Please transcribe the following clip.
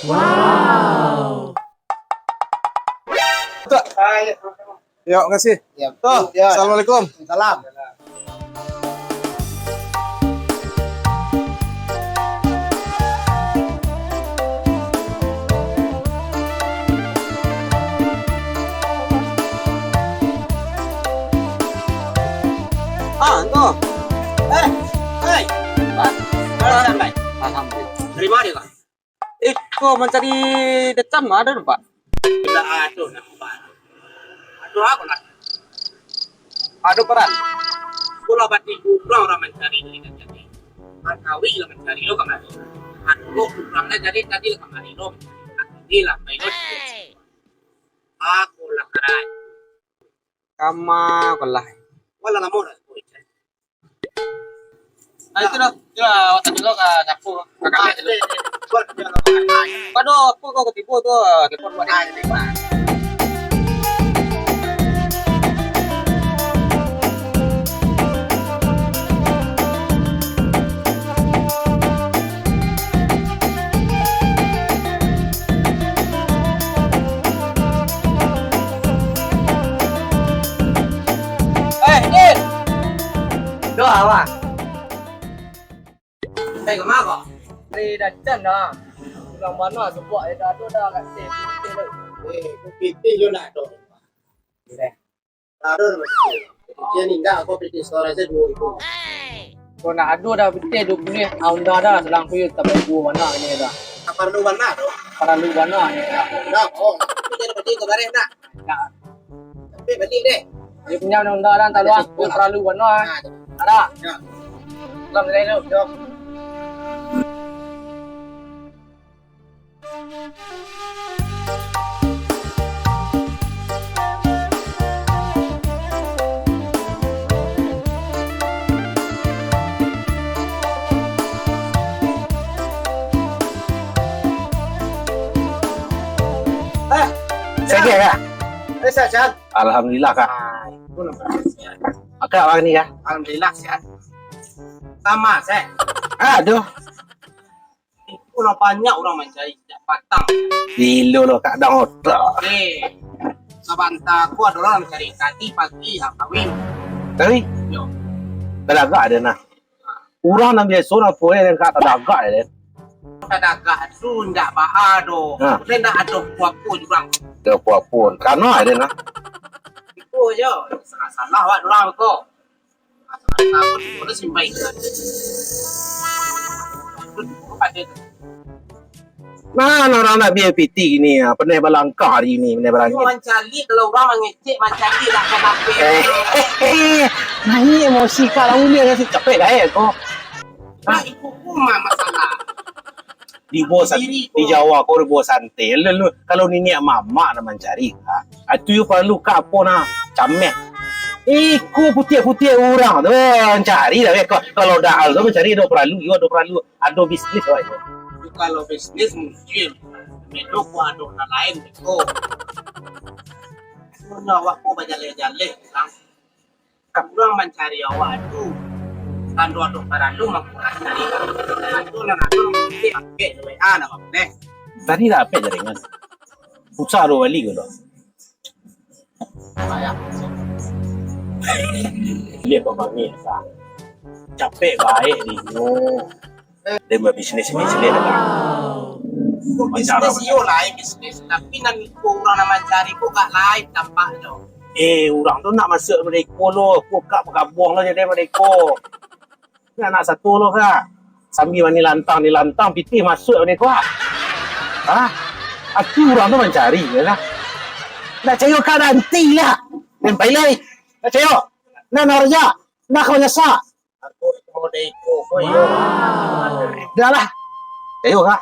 Wow. Tuh. Ya, makasih. Ya, Tuh, ya. Assalamualaikum. Salam. Tuh. Hei. Mana sampai? Alhamdulillah. Dari mana kak? Kok mencari decam ada Pak? Tidak ada nampak. Aduh aku lah. Aduh peran. Pulau Bati kurang orang mencari ini dan jadi. Matawi lah mencari lo kemari. Aduh kurangnya jadi tadi lah kemari lo. Ini lah main lo. Aku lah kerai. Kama kalah. Wala lah mau lah. Nah itu dah. Dia waktu dulu ke sapu. Kakak itu. Aduh, aku kok ketipu tuh. Telepon buat dia. Din. Đó hả bà? Đây có má không? Đây đặt chân đó. Lòng bắn vào số gọi đã tôi đã gạch tiền lợi. Eh, kopi teh yo nak dong. Ada macam dia ni dah kopi teh suara saya 2000. Kau nak adu dah betul duk ni. Aunda dah selang kuyu tapi gua mana ni dah. Tak perlu mana dong. Para lu mana ni dah. Dah, oh. Kita ada balik kemarin nak. Nak. Tapi balik deh. Dia punya unda dah tak luang. Gua para lu mana. Ada. Ya. Lam dari lu. Jom. Saya kak. Eh, sehat. Alhamdulillah kak. Aku nampak sehat. Akak orang ni kak. Alhamdulillah sehat. Sama saya. Aduh. Aku nampak banyak orang mencari sejak patang. Dilo lo kak dah otak. Eh, sabanta aku ada orang mencari kati pagi hak kawin. Tapi Yo. agak ada nah. Orang nak biasa nak poe yang kak tak agak ada. Kadagah sunda ba ado. Ha. Saya nak ado puapu jurang. Ke pun. Karena ada nah. Itu je. Salah awak orang kau. Aku udah simpai. Pada Nah, orang nak biar piti ni, pernah balangkah hari ni, pernah balangkah. mencari kalau orang mengecek mencari tak kenapa. Nah ini emosi kak lah ni kasi capek dah kau. Nah, itu cuma masalah. Di bosan di Jawa kau di bosan tel lu kalau ni ni mama nak mencari itu you perlu kak apa nak camek ku putih-putih orang tu mencari dah kalau dah tu mencari do perlu ada bisnis tu itu Kalau bisnis mungkin melok ada orang lain itu. Mana awak kau berjalan-jalan orang mencari awak tu. Kan doa para lu mak cari. Itu nak mungkin pakai WA nak apa tadi dah apa jaringan pusat do balik ke tu Ayah. dia pembangi sah capek baik ni dia berbisnes dah Bisnis yo lain bisnis. Tapi nanti orang nak mencari kau kat lain tampak tu. orang tu nak masuk mereka lo kak bergabung lah jadi mereka nak satu lo kak sambil ni lantang piti masuk mereka aku orang tu mencari lah nak cari kak nanti lah dan pilih nak cari nak narja nak kau nyasa Aku mau deko kau yo. dah lah cari kak